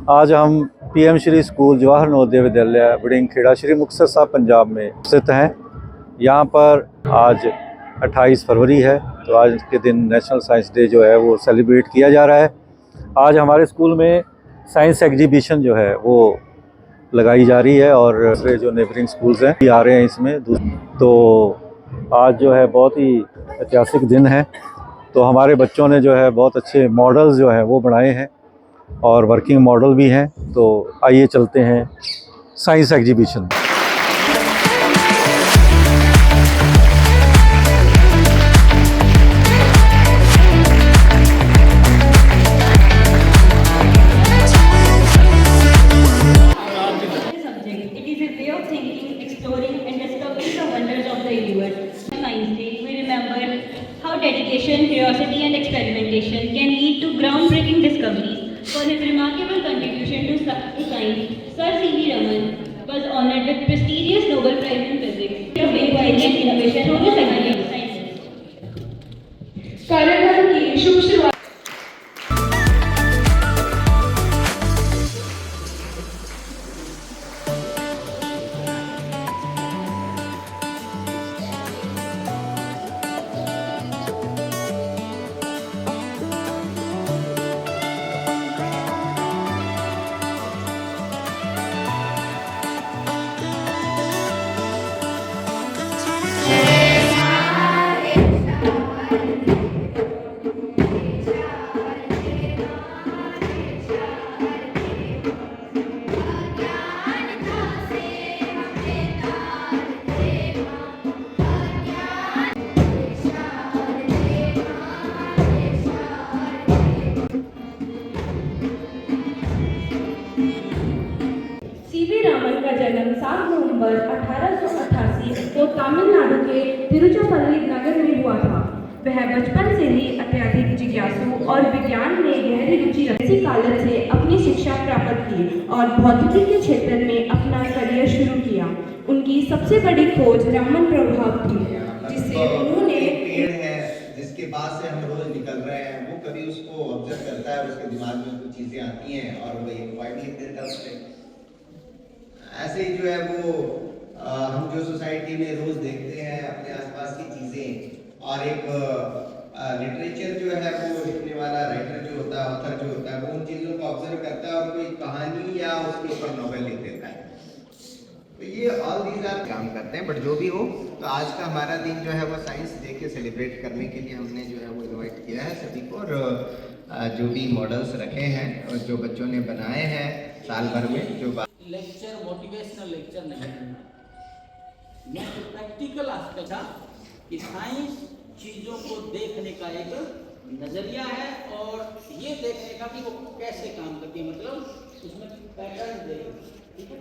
आज हम PM Shri school Jawahar Navodaya Vidyalaya बड़िंग Kheda Shri Muktsar साहब पंजाब में स्थित हैं। यहाँ पर आज 28 फरवरी है, तो आज के दिन नेशनल साइंस डे जो है वो सेलिब्रेट किया जा रहा है। आज हमारे स्कूल में साइंस एग्जीबिशन जो है वो लगाई जा रही है और दूसरे जो नेबरिंग स्कूल्स हैं ये आ रहे हैं इसमें। तो आज जो है बहुत ही ऐतिहासिक दिन है, तो हमारे बच्चों ने जो है बहुत अच्छे मॉडल्स जो हैं वो बनाए हैं और वर्किंग मॉडल भी हैं। तो आइए चलते हैं science exhibition. Dedication, curiosity and experimentation can lead to groundbreaking discoveries. For his remarkable contribution to science, Sir C.V. Raman was honored with prestigious Nobel Prize in Physics. A big variety and innovation through this science. कार्यक्रम की शुभ शुरुआत का जन्म 7 नवंबर 1888 को तमिलनाडु के तिरुचिरापल्ली नगर में हुआ था। वह बचपन से ही अत्यधिक जिज्ञासु और विज्ञान में गहरी रुचि रखने कॉलेज से अपनी शिक्षा प्राप्त की और भौतिकी के क्षेत्र में अपना करियर शुरू किया। उनकी सबसे बड़ी खोज रामन प्रभाव थी, जिससे उन्होंने पेड़ है जिसके बाद से हम रोज निकल रहे हैं, वो कभी उसको ऑब्जर्व करता है, उसके दिमाग में कुछ चीजें आती हैं और वो एक पॉइंट लिख देता है उससे। ऐसे ही जो है वो हम जो सोसाइटी में रोज देखते हैं अपने आसपास की चीजें, और एक लिटरेचर जो है वो लिखने वाला राइटर जो होता है, ऑथर जो होता है, वो उन चीजों को ऑब्जर्व करता है और कोई कहानी या उसके ऊपर नॉवेल लिख देता है। तो ये ऑल दीज आर काम करते हैं। बट जो भी हो, तो आज का हमारा दिन जो है वो साइंस डे के सेलिब्रेट करने के लिए हमने जो है वो इन्वाइट किया है सभी को, और जो भी मॉडल्स रखे हैं और जो बच्चों ने बनाए हैं साल भर में, जो लेक्चर मोटिवेशनल लेक्चर नहीं करना, मैं तो प्रैक्टिकल एस्पेक्ट था कि साइंस चीज़ों को देखने का एक नज़रिया है और ये देखने का कि वो कैसे काम करती है, मतलब उसमें पैटर्न देखें। ठीक है,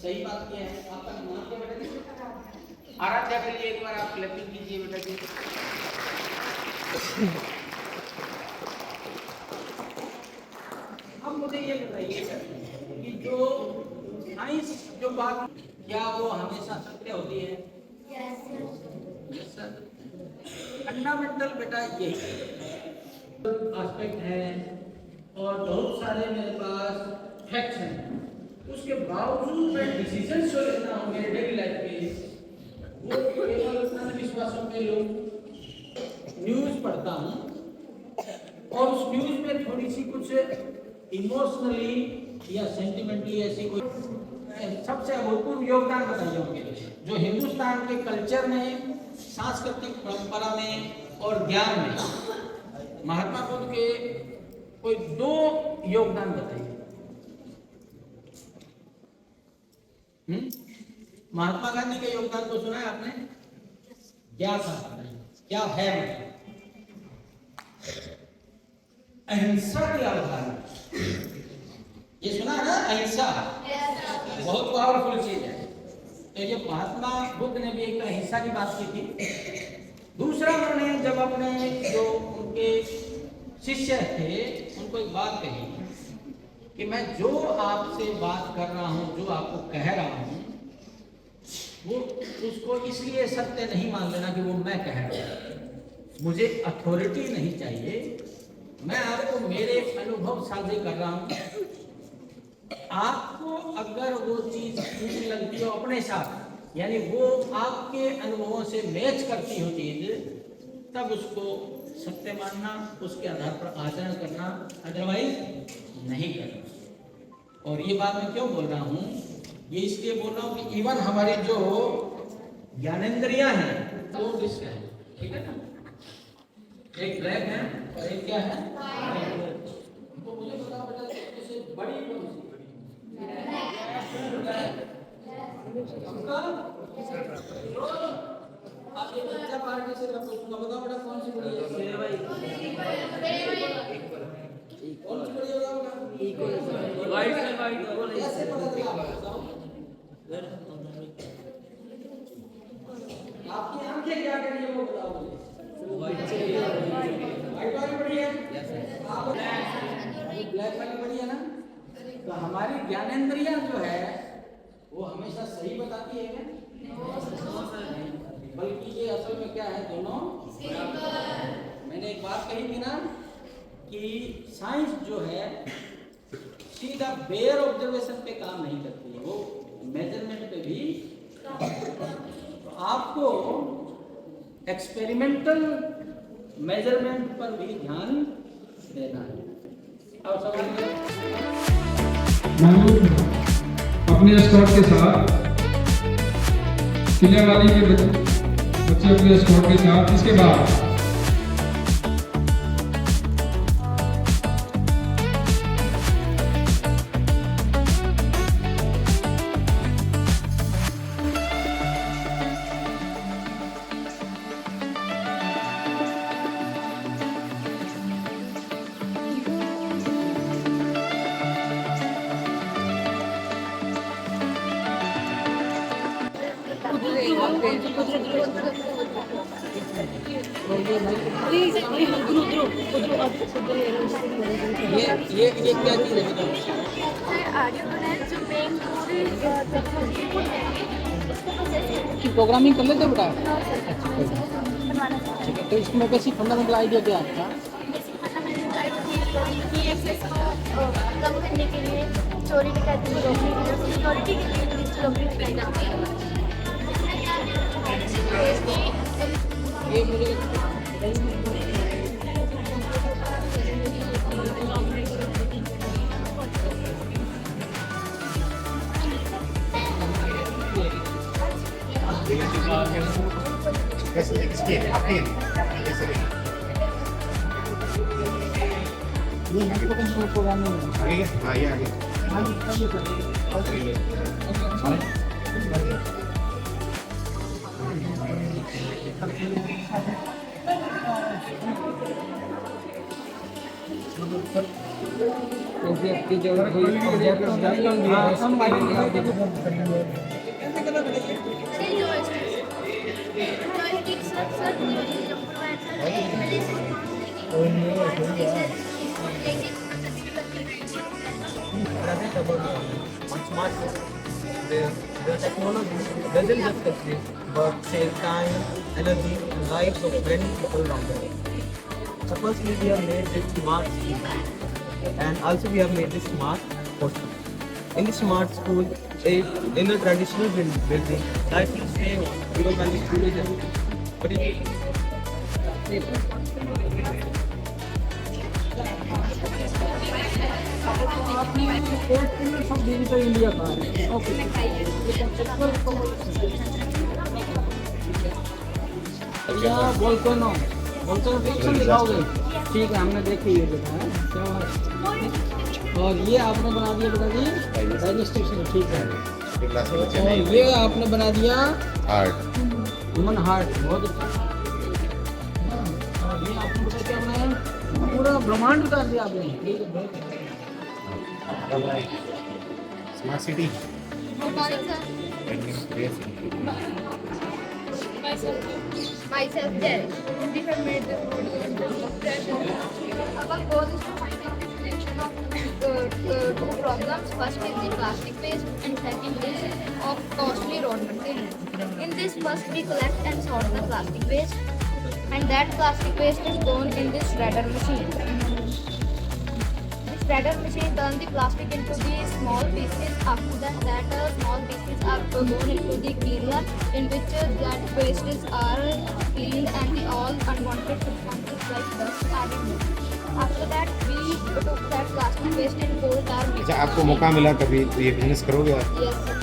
सही बात क्या है। आपका नाम क्या बेटा जी? आराध्या के लिए एक बार आप क्लैपिंग कीजिए बेटा जी। अब मुझे ये बताइए सर कि जो साइंस जो बात, क्या वो हमेशा सत्य होती है? Yes sir. फंडामेंटल बेटा यही एस्पेक्ट है और बहुत सारे मेरे पास फैक्ट्स हैं, उसके बावजूद मैं डिसीजन जो लेना होंगे डेली लाइफ में, वो केवल अंधविश्वासों में लोग न्यूज़ पढ़ता हूँ और उस न्यूज़ में थोड़ी सी कुछ इमोशनली या सेंटिमेंटली ऐसी कोई सबसे अभूतपूर्व योगदान बताइए होंगे जो हिंदुस्तान के कल्चर में, सांस्कृतिक परंपरा में और ज्ञान में महात्मा बुद्ध के कोई 2 योगदान बताइए। महात्मा गांधी के योगदान को सुना है आपने? क्या था, क्या है? अहिंसा की अवधारणा, ये सुना है ना? अहिंसा बहुत पावरफुल चीज है। तो ये महात्मा बुद्ध ने भी एक अहिंसा की बात की थी। दूसरा, उन्होंने जब अपने जो उनके शिष्य थे उनको एक बात कही कि मैं जो आपसे बात कर रहा हूँ, जो आपको कह रहा हूँ, वो उसको इसलिए सत्य नहीं मान लेना कि वो मैं कह रहा हूँ। मुझे अथॉरिटी नहीं चाहिए, मैं आपको मेरे अनुभव साझे कर रहा हूँ आपको अगर वो चीज ठीक लगती हो अपने साथ, यानी वो आपके अनुभवों से मैच करती हो चीज, तब उसको सत्य मानना, उसके आधार पर आचरण करना, अदरवाइज नहीं करना। और ये बात मैं क्यों बोल रहा हूँ, ये इसलिए बोल रहा हूँ कि इवन हमारे जो ज्ञानेंद्रियां हैं दो डिस्क है, ठीक है ना, एक ब्लैक है और एक क्या है, तो मुझे बताओ बेटा सबसे बड़ी कौन सी? आप ये बच्चा पार्टी से पूछूंगा, बताओ बेटा कौन सी बड़ी है? कौन सी बड़ी है बताओ? वाइट है, वाइट कैसे पता चला आपको बताओ? आपकी आंखें क्या कर रही है वो बताओ मुझे। वाइट वाली बड़ी है, ब्लैक वाली बड़ी है ना। तो हमारी ज्ञानेंद्रियां जो है वो हमेशा सही बताती है क्या? बल्कि ये असल में क्या है, दोनों मैंने एक बात कही थी ना कि साइंस जो है सीधा बेयर ऑब्जर्वेशन पे काम नहीं करती है, वो मेजरमेंट पे भी। तो आपको एक्सपेरिमेंटल मेजरमेंट पर भी ध्यान देना है। अब समझ अपने स्कॉट के साथ किले वाली के बच्चे अपने स्कॉट के साथ, इसके बाद ये क्या चीज है बताओ? कि प्रोग्रामिंग कर लेते हो बेटा? ठीक है, तो इसमें बेसिक फंडामेंटल आइडिया क्या है आपका? कम करने के लिए चोरी डकैती को रोकने के लिए सिक्योरिटी के लिए पुलिस चौकी लगाई जाती है। ये मुझे The technology doesn't just exist, but saves time, energy, and lives of many people around the world. So firstly, we have made this smart school, and also we have made this smart hostel. In the smart school, in a traditional building, life will stay even when the school is empty. But India का है। Okay, या volcano fiction दिखाओगे? ठीक है, हमने देखी ये देखा है। और ये आपने बना दिया बेटा जी रेलवे स्टेशन, ठीक है। और ये आपने बना दिया हार्ट, ह्यूमन हार्ट, बहुत अच्छा। और ये आपने बेटा क्या बनाया, पूरा ब्रह्मांड उतार दिया आपने, ठीक है, बहुत अच्छा। Smart city. Good morning, sir. Myself, Jerish. We have made this our goal is to find out the solution of two problems. First is the plastic waste and second is of costly road material. In this, first we collect and sort the plastic waste, and that plastic waste is gone in this shredder machine. This Shredder machine turns the plastic into the small pieces. After that small pieces are thrown into the cleaner, in which that wastes are cleaned and the all unwanted substances like dust are removed. After that, we put that plastic waste in coal tar mixture. अच्छा, आपको मौका मिला कभी तो ये business करोगे आप? Yes, sir.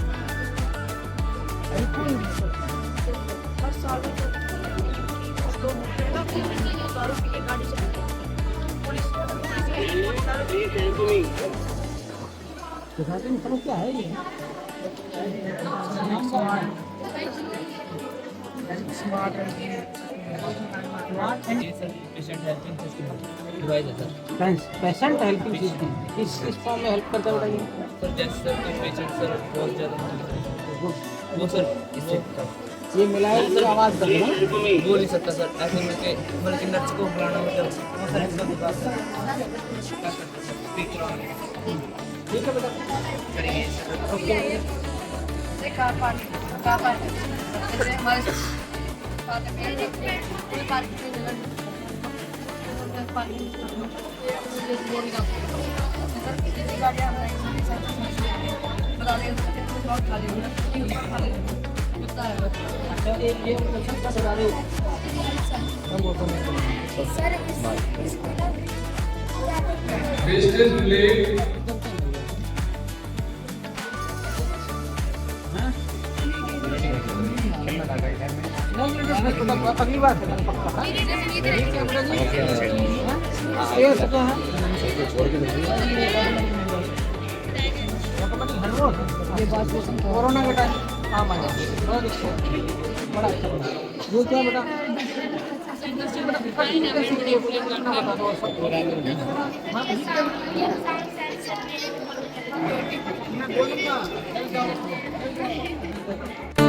Patient helping system किस फॉर्म में हेल्प करता है बताइए? सर जैसे सर कोई पेशेंट सर बहुत ज़्यादा वो सर इससे ये मिलाए की आवाज़ कर रहा है। बोल नहीं सकता सर, ऐसे मिलके बल्कि नर्स को बुलाना मतलब वो सर इसका दुकान स्पीक ठीक है बेटा। अच्छा ये ऑप्शन का बता दो। हम वो वेस्टेज प्लेट अगली बार पक्का ये सब है ये बात कोरोना के टाइम काम आया बहुत अच्छा बड़ा अच्छा वो क्या बेटा बता दो